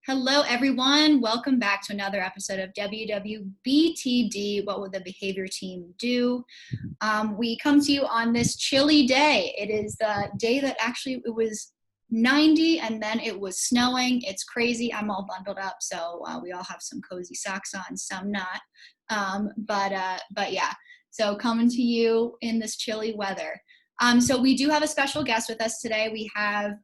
Hello, everyone. Welcome back to another episode of WWBTD, What Would the Behavior Team Do? We come to you on this chilly day. It is the day that actually it was 90 and then it was snowing. It's crazy. I'm all bundled up, so we all have some cozy socks on, some not. But yeah, so coming to you in this chilly weather. So we do have a special guest with us today. We have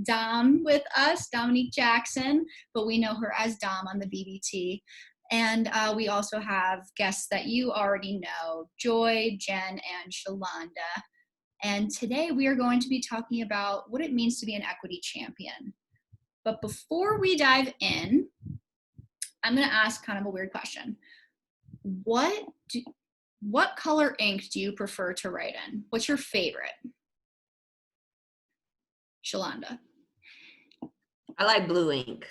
Dom with us, Dominique Jackson, but we know her as Dom on the BBT. And we also have guests that you already know, Joy, Jen, and Shalonda. And today we are going to be talking about what it means to be an equity champion. But before we dive in, I'm going to ask kind of a weird question. What color ink do you prefer to write in? What's your favorite? Shalonda. I like blue ink.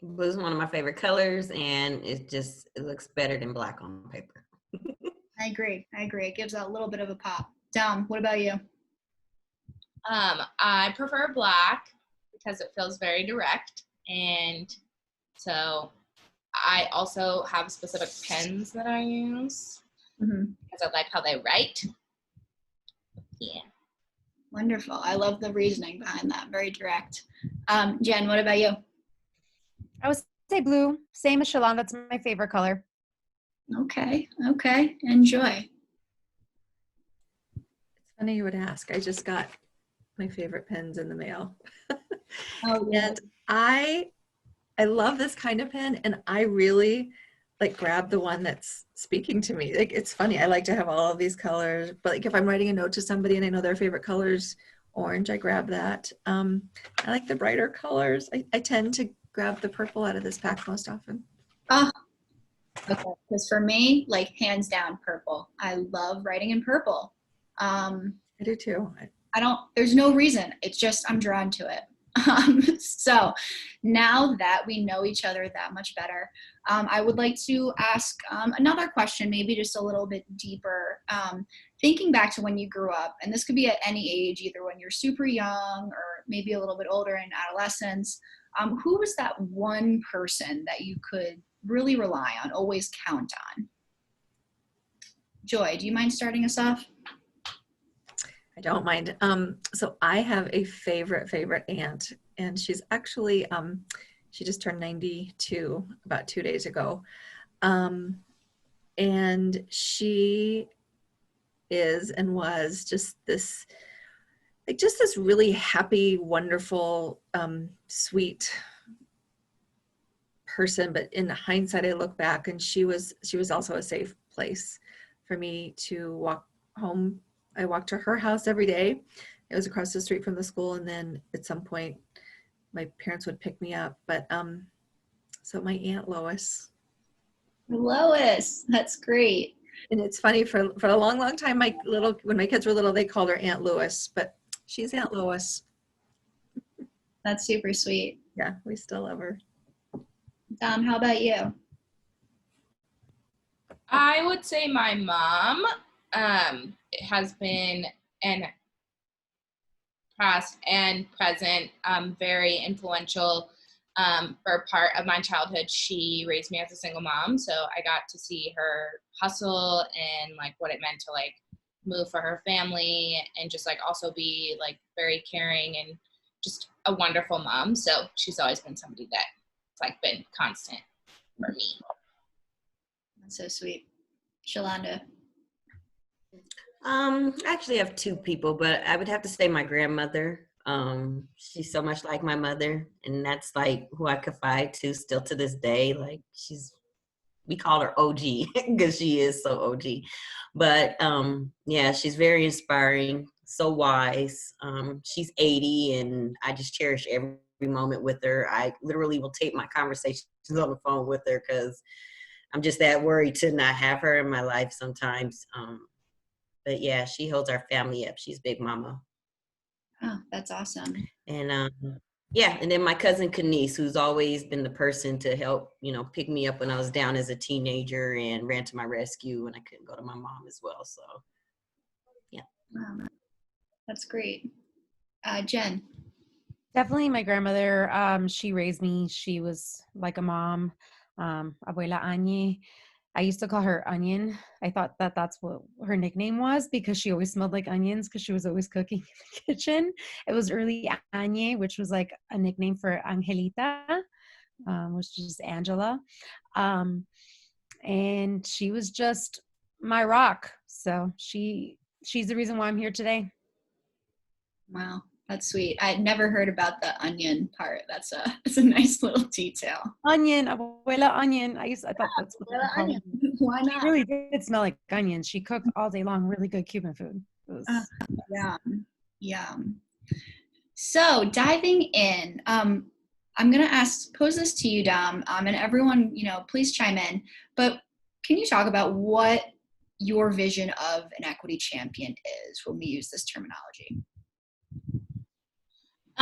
Blue is one of my favorite colors, and it looks better than black on paper. I agree. It gives a little bit of a pop. Dom, what about you? I prefer black because it feels very direct, and so I also have specific pens that I use because I like how they write. Yeah. Wonderful. I love the reasoning behind that. Very direct. Jen, what about you? I would say blue. Same as Shalon. That's my favorite color. Okay. Enjoy. It's funny you would ask. I just got my favorite pens in the mail. Oh, yeah. And I love this kind of pen, and I really grab the one that's speaking to me. It's funny. I like to have all of these colors, but if I'm writing a note to somebody and I know their favorite color's orange, I grab that. I like the brighter colors. I tend to grab the purple out of this pack most often. Oh, okay. Because for me, hands down, purple. I love writing in purple. I do too. There's no reason. It's just I'm drawn to it. So now that we know each other that much better, I would like to ask another question, maybe just a little bit deeper. Thinking back to when you grew up, and this could be at any age, either when you're super young or maybe a little bit older in adolescence, who was that one person that you could really rely on, always count on? Joy, do you mind starting us off? I don't mind. So I have a favorite aunt, and she's actually, she just turned 92 about 2 days ago. And she is and was just this really happy, wonderful, sweet person. But in hindsight, I look back, and she was also a safe place for me to walk home. I walked to her house every day. It was across the street from the school, and then at some point my parents would pick me up. But so my Aunt Lois, that's great. and it's funny, for a long time, when my kids were little, they called her Aunt Lois, but she's Aunt Lois. That's super sweet. Yeah, we still love her. Dom, how about you? I would say my mom has been in past and present very influential for part of my childhood. She raised me as a single mom, so I got to see her hustle and what it meant to move for her family, and just also be very caring and just a wonderful mom. So she's always been somebody that's been constant for me. That's so sweet. Shalonda. I actually have two people, but I would have to say my grandmother. She's so much like my mother, and that's who I confide to still to this day. We call her OG because she is so OG. But yeah, she's very inspiring, so wise. She's 80, and I just cherish every moment with her. I literally will tape my conversations on the phone with her because I'm just that worried to not have her in my life sometimes. But yeah, she holds our family up. She's Big Mama. Oh, that's awesome. And yeah, and then my cousin Kenise, who's always been the person to help, pick me up when I was down as a teenager and ran to my rescue when I couldn't go to my mom as well. So yeah. Wow, that's great. Jen. Definitely my grandmother. She raised me. She was like a mom. Abuela Añe. I used to call her Onion. I thought that that's what her nickname was because she always smelled like onions because she was always cooking in the kitchen. It was early Añe, which was like a nickname for Angelita, which is Angela. Um, and she was just my rock. So she's the reason why I'm here today. Wow, that's sweet. I'd never heard about the onion part. That's a nice little detail. Onion, abuela onion. I thought that's what they called Onion. her. Why She not? really did smell like onions. She cooked all day long, really good Cuban food. It was Yum, yum. So diving in, I'm gonna pose this to you, Dom, and everyone, please chime in. But can you talk about what your vision of an equity champion is when we use this terminology?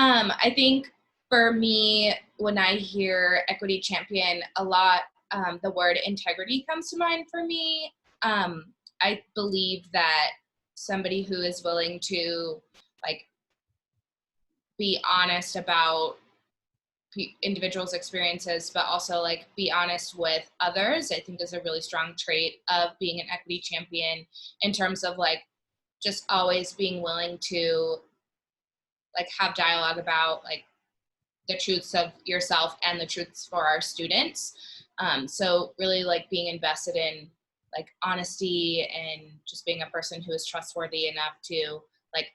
I think for me, when I hear equity champion, a lot, the word integrity comes to mind for me. I believe that somebody who is willing to like be honest about individuals' experiences, but also like be honest with others, I think is a really strong trait of being an equity champion in terms of like just always being willing to like have dialogue about like the truths of yourself and the truths for our students. So really like being invested in like honesty and just being a person who is trustworthy enough to like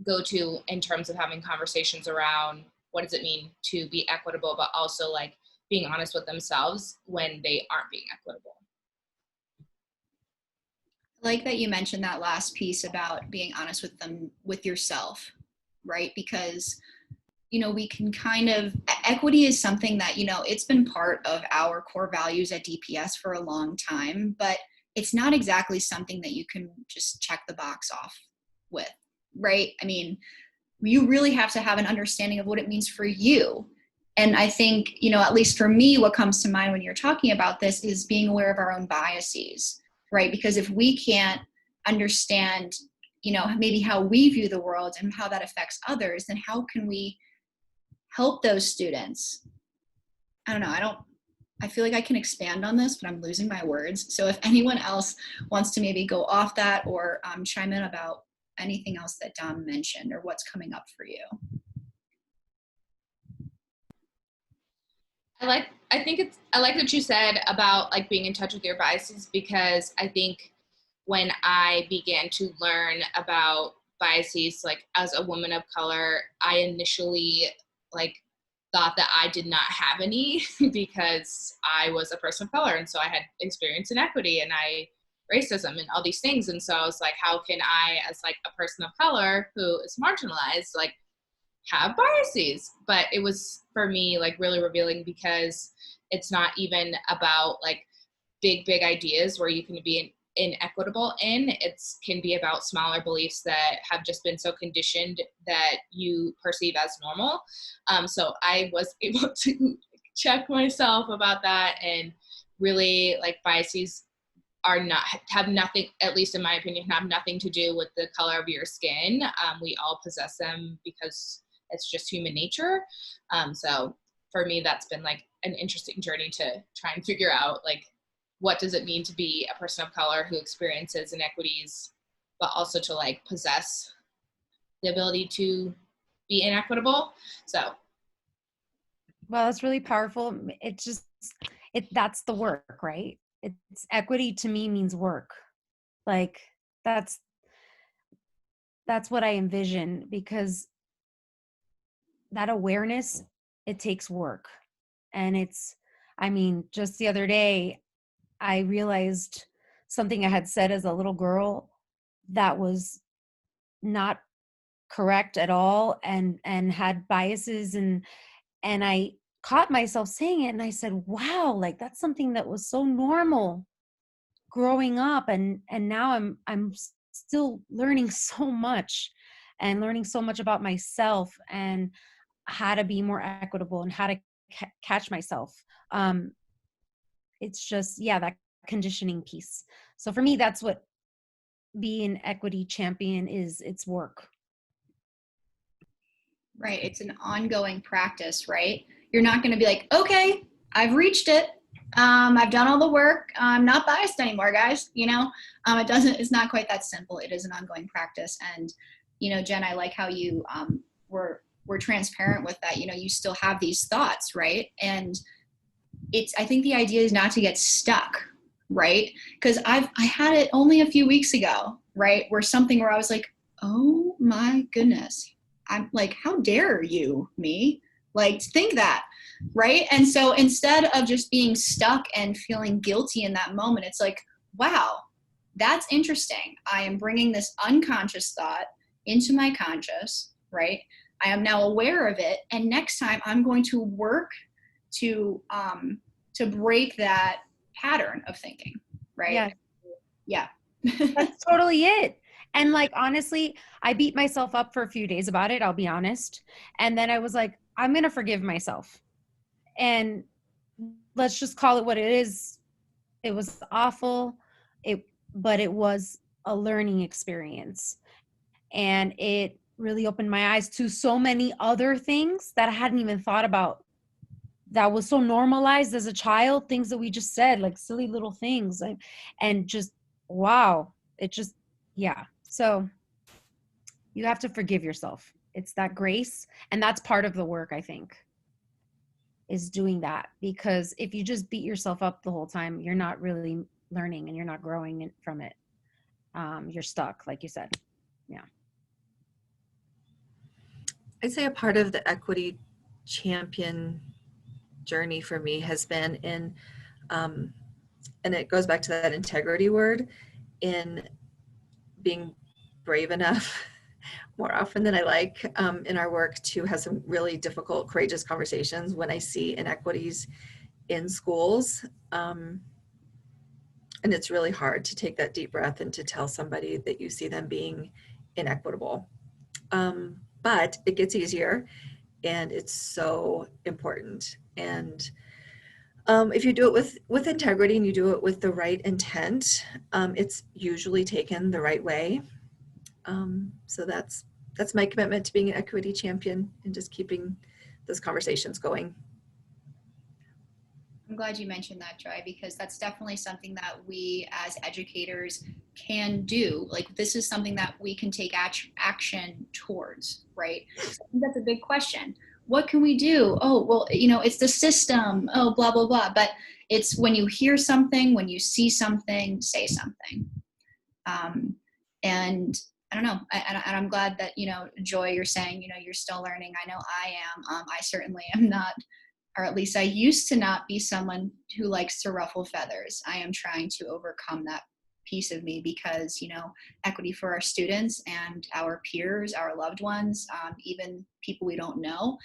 go to in terms of having conversations around what does it mean to be equitable, but also like being honest with themselves when they aren't being equitable. I like that you mentioned that last piece about being honest with yourself, right? Because we can kind of, equity is something that, it's been part of our core values at DPS for a long time, but it's not exactly something that you can just check the box off with, right? I mean, you really have to have an understanding of what it means for you. And I think, at least for me, what comes to mind when you're talking about this is being aware of our own biases, right? Because if we can't understand, maybe how we view the world and how that affects others, then how can we help those students? I don't know. I feel like I can expand on this, but I'm losing my words. So if anyone else wants to maybe go off that or chime in about anything else that Dom mentioned or what's coming up for you. I like what you said about like being in touch with your biases, because I think when I began to learn about biases, like as a woman of color, I initially like thought that I did not have any because I was a person of color. And so I had experience inequity and racism and all these things. And so I was like, how can I, as like a person of color who is marginalized, like have biases? But it was for me like really revealing, because it's not even about like big ideas where you can be inequitable in. It can be about smaller beliefs that have just been so conditioned that you perceive as normal. So I was able to check myself about that, and really like biases have nothing, at least in my opinion, have nothing to do with the color of your skin. We all possess them because it's just human nature. So for me, that's been like an interesting journey to try and figure out like what does it mean to be a person of color who experiences inequities, but also to like possess the ability to be inequitable. So well, it's really powerful. That's the work, right? It's equity to me means work. Like that's what I envision, because that awareness, it takes work. And just the other day, I realized something I had said as a little girl that was not correct at all, and had biases, and I caught myself saying it, and I said, wow, like that's something that was so normal growing up, and now I'm still learning so much, and learning so much about myself and how to be more equitable and how to catch myself. It's just, yeah, that conditioning piece. So for me, that's what being equity champion is. It's work. Right. It's an ongoing practice, right? You're not going to be like, okay, I've reached it. I've done all the work. I'm not biased anymore, guys. It's not quite that simple. It is an ongoing practice. And, Jen, I like how you were transparent with that. You still have these thoughts, right? And I think the idea is not to get stuck, right? Because I had it only a few weeks ago, right? Where I was like, oh my goodness, I'm like, how dare you, me? Like, think that, right? And so instead of just being stuck and feeling guilty in that moment, it's like, wow, that's interesting. I am bringing this unconscious thought into my conscious, right? I am now aware of it, and next time I'm going to work to break that pattern of thinking, right? Yeah, Yeah. that's totally it. And like, honestly, I beat myself up for a few days about it, I'll be honest. And then I was like, I'm going to forgive myself. And let's just call it what it is. It was awful. But it was a learning experience. And it really opened my eyes to so many other things that I hadn't even thought about, that was so normalized as a child, things that we just said, like silly little things, like, and just, wow, it just, yeah. So you have to forgive yourself. It's that grace, and that's part of the work, I think, is doing that. Because if you just beat yourself up the whole time, you're not really learning and you're not growing from it. You're stuck, like you said. Yeah. I'd say a part of the equity champion journey for me has been in, and it goes back to that integrity word, in being brave enough more often than I like, in our work, to have some really difficult, courageous conversations when I see inequities in schools. And it's really hard to take that deep breath and to tell somebody that you see them being inequitable. But it gets easier, and it's so important. And if you do it with integrity and you do it with the right intent, it's usually taken the right way. So that's my commitment to being an equity champion and just keeping those conversations going. I'm glad you mentioned that, Joy, because that's definitely something that we as educators can do. Like, this is something that we can take action towards, right? So I think that's a big question. What can we do? Oh, well, it's the system. Oh, blah, blah, blah. But it's when you hear something, when you see something, say something. And I don't know. And I'm glad that, Joy, you're saying, you're still learning. I know I am. I certainly am not, or at least I used to not be someone who likes to ruffle feathers. I am trying to overcome that piece of me because, equity for our students and our peers, our loved ones, even people we don't know,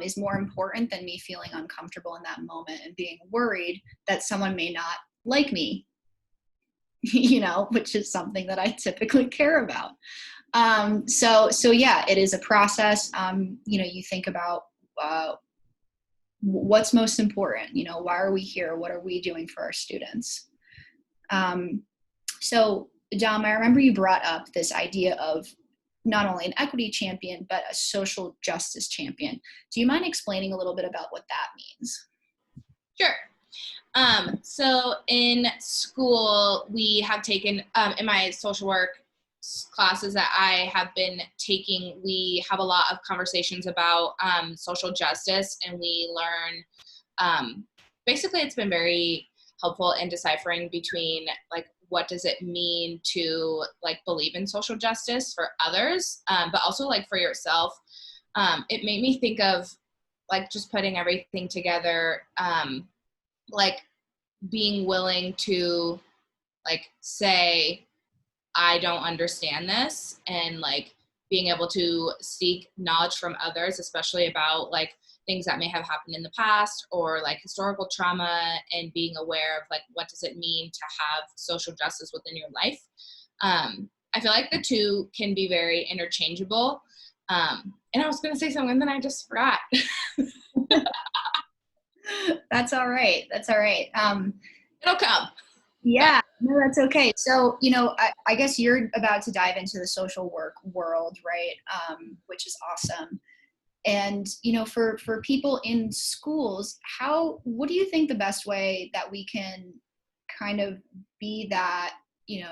is more important than me feeling uncomfortable in that moment and being worried that someone may not like me, which is something that I typically care about. So yeah, it is a process. You think about, what's most important, why are we here, what are we doing for our students. So Dom, I remember you brought up this idea of not only an equity champion but a social justice champion. Do you mind explaining a little bit about what that means? Sure. So in school, we have taken, in my social work classes that I have been taking, we have a lot of conversations about social justice, and we learn, basically it's been very helpful in deciphering between, like, what does it mean to, like, believe in social justice for others, but also, like, for yourself. It made me think of, like, just putting everything together, like being willing to, like, say, I don't understand this, and, like, being able to seek knowledge from others, especially about, like, things that may have happened in the past, or, like, historical trauma, and being aware of, like, what does it mean to have social justice within your life. I feel like the two can be very interchangeable. And I was going to say something and then I just forgot. That's all right. It'll come. Yeah, no, that's okay. So, I guess you're about to dive into the social work world, right? Which is awesome. And, for people in schools, what do you think the best way that we can kind of be that,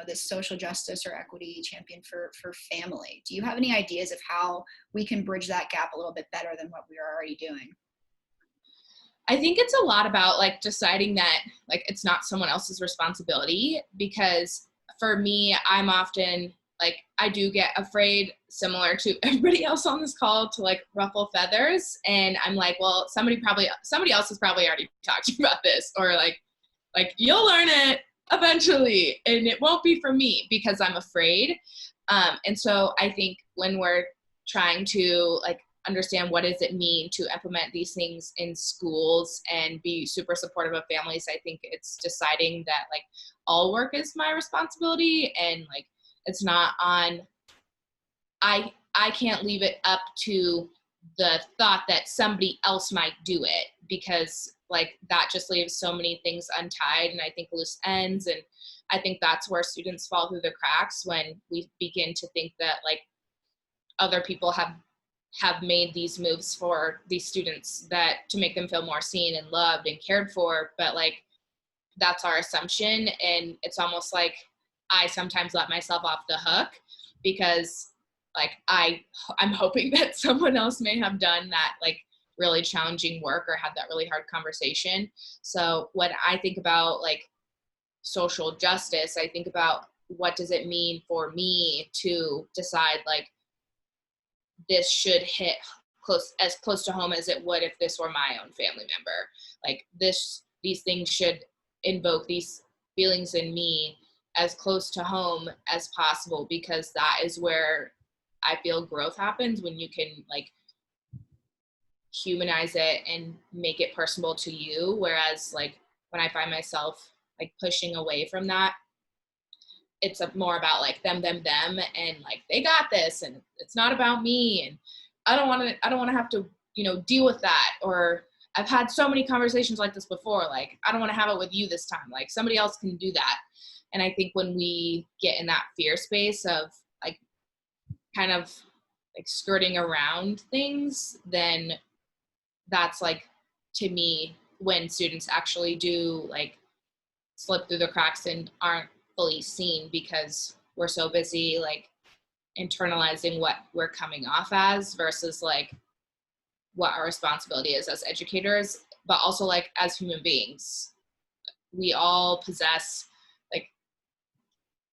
this social justice or equity champion for family? Do you have any ideas of how we can bridge that gap a little bit better than what we are already doing? I think it's a lot about like deciding that like it's not someone else's responsibility, because for me, I'm often like, I do get afraid, similar to everybody else on this call, to like ruffle feathers. And I'm like, well, somebody else has probably already talked to you about this, or like you'll learn it eventually and it won't be for me, because I'm afraid. And so I think when we're trying to like understand what does it mean to implement these things in schools and be super supportive of families, I think it's deciding that like all work is my responsibility, and like it's not on, I can't leave it up to the thought that somebody else might do it, because like that just leaves so many things untied, and I think loose ends. And I think that's where students fall through the cracks, when we begin to think that like other people have made these moves for these students that to make them feel more seen and loved and cared for, but like that's our assumption. And it's almost like I sometimes let myself off the hook, because like I'm hoping that someone else may have done that like really challenging work or had that really hard conversation. So when I think about like social justice, I think about what does it mean for me to decide like this should hit as close to home as it would if this were my own family member. Like these things should invoke these feelings in me as close to home as possible, because that is where I feel growth happens, when you can like humanize it and make it personable to you. Whereas like when I find myself like pushing away from that, it's more about like them and like they got this and it's not about me, and I don't want to have to deal with that, or I've had so many conversations like this before, like I don't want to have it with you this time, like somebody else can do that. And I think when we get in that fear space of like kind of like skirting around things, then that's like, to me, when students actually do like slip through the cracks and aren't fully seen, because we're so busy like internalizing what we're coming off as versus like what our responsibility is as educators, but also like as human beings. We all possess like,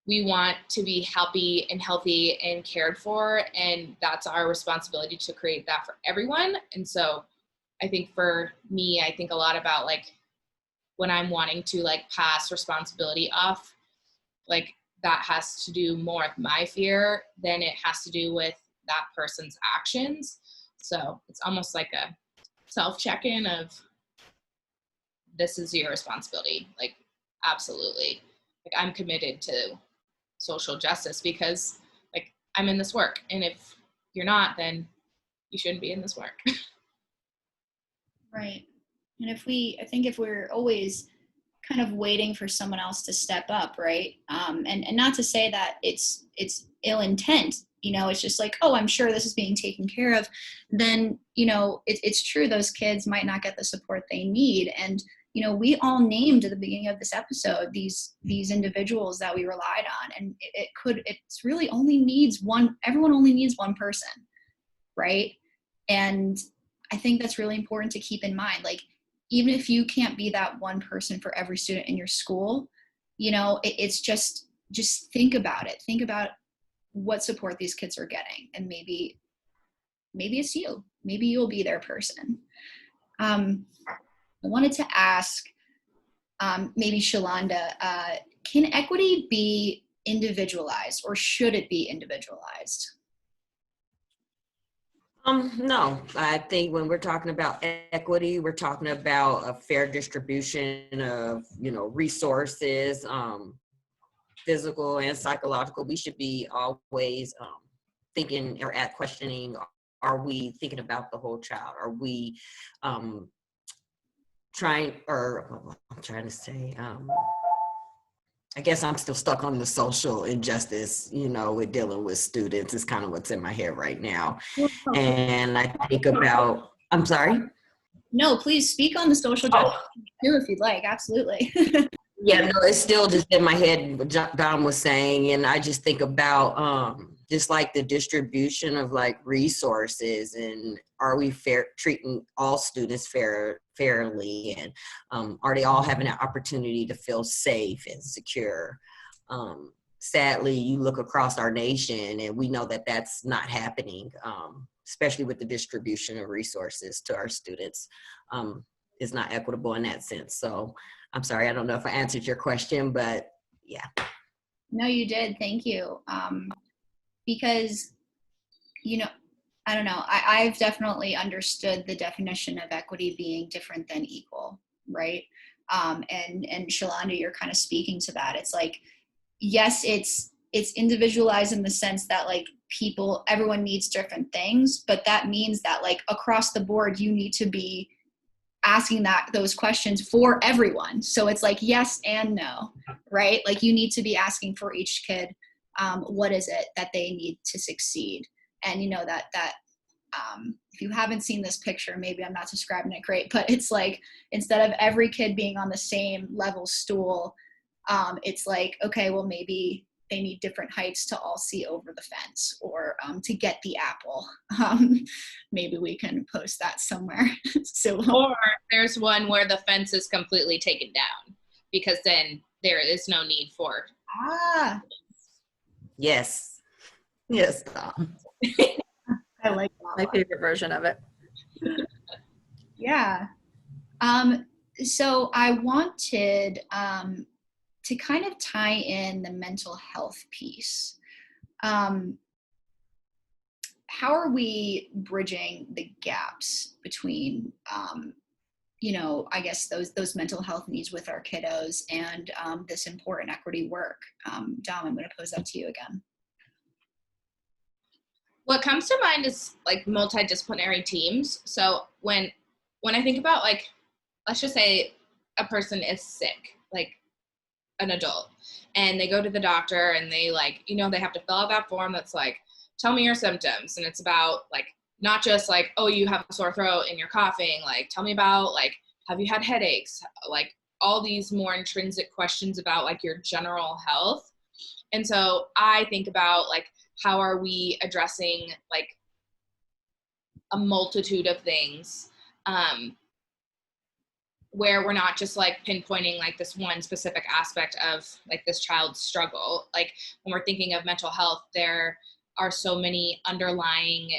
we want to be happy and healthy and cared for, and that's our responsibility to create that for everyone. And so I think for me, I think a lot about like when I'm wanting to like pass responsibility off, like that has to do more with my fear than it has to do with that person's actions. So it's almost like a self check-in of, this is your responsibility. Like, absolutely. Like I'm committed to social justice because like I'm in this work. And if you're not, then you shouldn't be in this work. Right. And I think if we're always kind of waiting for someone else to step up, right? And not to say that it's ill intent, it's just like, oh, I'm sure this is being taken care of. Then, it's true, those kids might not get the support they need. And, we all named at the beginning of this episode these individuals that we relied on. And it's really only needs everyone only needs one person, right? And I think that's really important to keep in mind. Like, even if you can't be that one person for every student in your school, it's just think about it. Think about what support these kids are getting, and maybe it's you. Maybe you'll be their person. I wanted to ask, maybe Shalonda, can equity be individualized, or should it be individualized? No, I think when we're talking about equity, we're talking about a fair distribution of, resources, physical and psychological. We should be always thinking or questioning, are we thinking about the whole child? Are we I'm trying to say, I guess I'm still stuck on the social injustice, with dealing with students is kind of what's in my head right now. And I think about, I'm sorry? No, please speak on the social justice too, if you'd like. Absolutely. Yeah, no, it's still just in my head what Don was saying, and I just think about just like the distribution of like resources, and are we treating all students fairly, and are they all having an opportunity to feel safe and secure? Sadly, you look across our nation, and we know that that's not happening, especially with the distribution of resources to our students. Is not equitable in that sense. So I'm sorry, I don't know if I answered your question, but yeah. No, you did. Thank you. Because, I don't know. I've definitely understood the definition of equity being different than equal, right? And Shalonda, you're kind of speaking to that. It's like, yes, it's individualized in the sense that like everyone needs different things, but that means that like across the board, you need to be asking those questions for everyone. So it's like yes and no, right? Like you need to be asking for each kid, what is it that they need to succeed? And that if you haven't seen this picture, maybe I'm not describing it great, but it's like instead of every kid being on the same level stool, it's like, okay, well maybe they need different heights to all see over the fence, or to get the apple. Maybe we can post that somewhere. Or there's one where the fence is completely taken down, because then there is no need for. Yes, Tom. I like that. My favorite version of it. Yeah. So I wanted to kind of tie in the mental health piece. How are we bridging the gaps between, I guess those mental health needs with our kiddos and this important equity work? Dom, I'm going to pose that to you again. What comes to mind is like multidisciplinary teams. So when I think about like, let's just say a person is sick, like an adult, and they go to the doctor and they like, they have to fill out that form that's like, tell me your symptoms. And it's about like, not just like, oh, you have a sore throat and you're coughing. Like, tell me about like, have you had headaches? Like all these more intrinsic questions about like your general health. And so I think about like, how are we addressing like a multitude of things, where we're not just like pinpointing like this one specific aspect of like this child's struggle. Like when we're thinking of mental health, there are so many underlying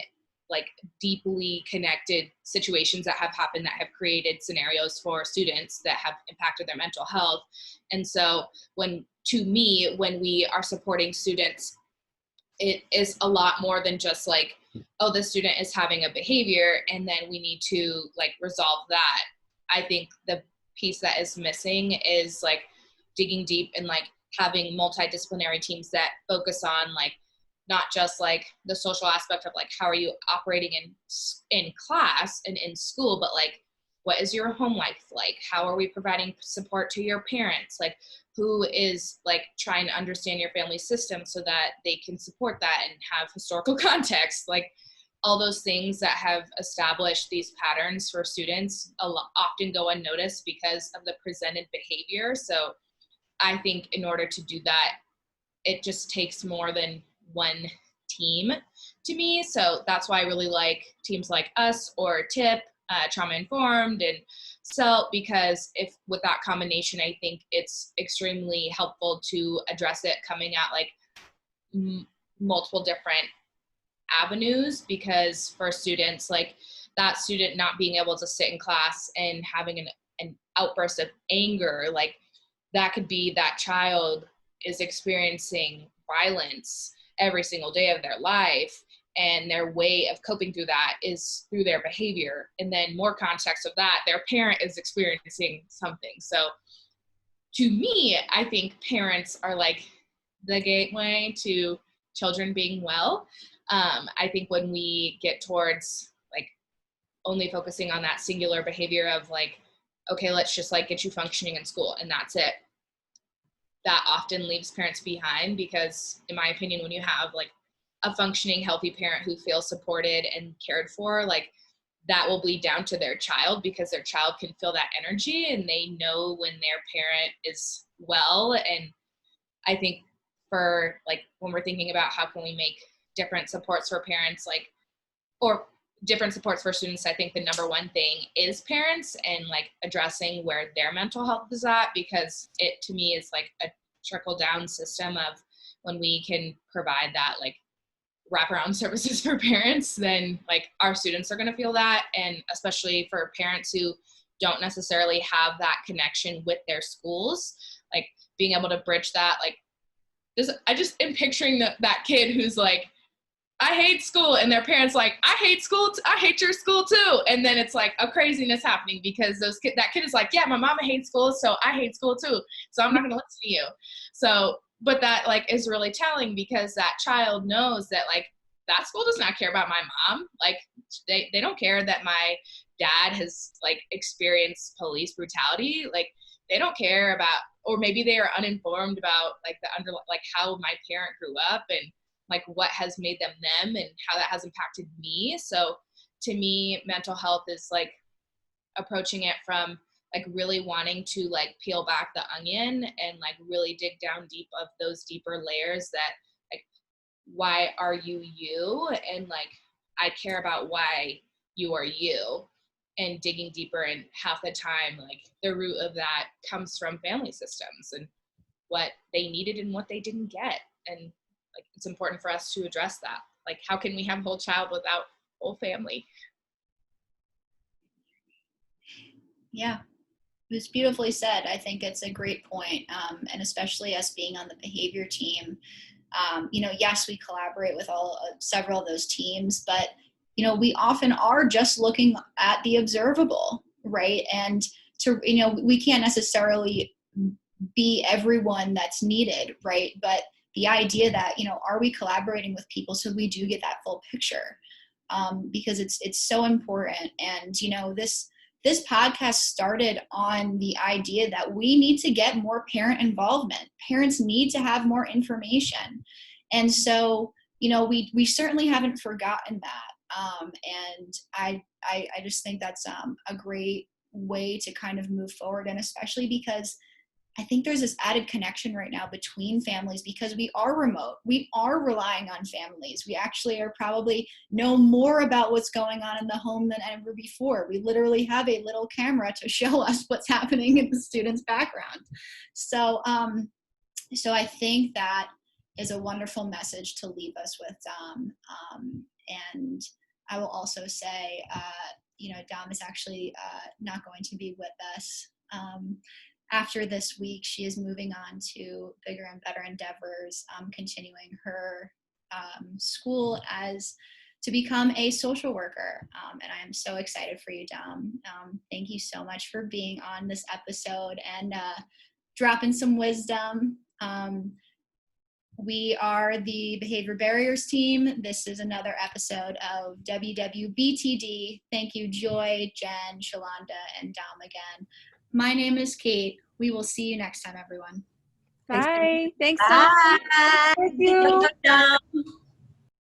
like deeply connected situations that have happened that have created scenarios for students that have impacted their mental health. And so when we are supporting students, it is a lot more than just like, oh, the student is having a behavior and then we need to like resolve that. I think the piece that is missing is like digging deep and like having multidisciplinary teams that focus on like not just like the social aspect of like how are you operating in class and in school, but like what is your home life like? How are we providing support to your parents? Like who is like trying to understand your family system so that they can support that and have historical context, like all those things that have established these patterns for students often go unnoticed because of the presented behavior. So I think in order to do that, it just takes more than one team to me. So that's why I really like teams like us or TIP, Trauma Informed and SELT, because if with that combination, I think it's extremely helpful to address it coming at like multiple different avenues, because for students, like that student not being able to sit in class and having an outburst of anger, like that could be that child is experiencing violence every single day of their life, and their way of coping through that is through their behavior. And then more context of that, their parent is experiencing something. So to me, I think parents are like the gateway to children being well. I think when we get towards like only focusing on that singular behavior of like, okay, let's just like get you functioning in school and that's it, that often leaves parents behind, because in my opinion, when you have like a functioning, healthy parent who feels supported and cared for, like that will bleed down to their child, because their child can feel that energy and they know when their parent is well. And I think for like when we're thinking about how can we make different supports for parents, like, or different supports for students, I think the number one thing is parents and like addressing where their mental health is at, because it to me is like a trickle down system of when we can provide that like wraparound services for parents, then like our students are going to feel that. And especially for parents who don't necessarily have that connection with their schools, like being able to bridge that, like this, I just am picturing that kid who's like, I hate school, and their parents like, I hate school, I hate your school too. And then it's like a craziness happening because that kid is like, yeah, my mama hates school, so I hate school too, so I'm not going to listen to you. So, but that like is really telling, because that child knows that like that school does not care about my mom. Like they don't care that my dad has like experienced police brutality. Like they don't care about, or maybe they are uninformed about like like how my parent grew up and like what has made them them and how that has impacted me. So to me, mental health is like approaching it from like really wanting to like peel back the onion and like really dig down deep of those deeper layers, that like, why are you you? And like, I care about why you are you, and digging deeper. And half the time, like the root of that comes from family systems and what they needed and what they didn't get. And like, it's important for us to address that. Like, how can we have a whole child without whole family? Yeah, it was beautifully said. I think it's a great point. And especially us being on the behavior team, yes, we collaborate with several of those teams, but we often are just looking at the observable, right? And we can't necessarily be everyone that's needed, right? But the idea that, are we collaborating with people so we do get that full picture? Because it's so important. And, this podcast started on the idea that we need to get more parent involvement. Parents need to have more information. And so, we certainly haven't forgotten that. And I just think that's a great way to kind of move forward. And especially because I think there's this added connection right now between families, because we are remote. We are relying on families. We actually are probably know more about what's going on in the home than ever before. We literally have a little camera to show us what's happening in the student's background. So, so I think that is a wonderful message to leave us with, and I will also say, Dom is actually not going to be with us. After this week, she is moving on to bigger and better endeavors, continuing her school to become a social worker. And I am so excited for you, Dom. Thank you so much for being on this episode and dropping some wisdom. We are the Behavior Barriers team. This is another episode of WWBTD. Thank you, Joy, Jen, Shalonda, and Dom again. My name is Kate. We will see you next time, everyone. Bye. Thanks, Bye. Dom. Thank you. Thank you.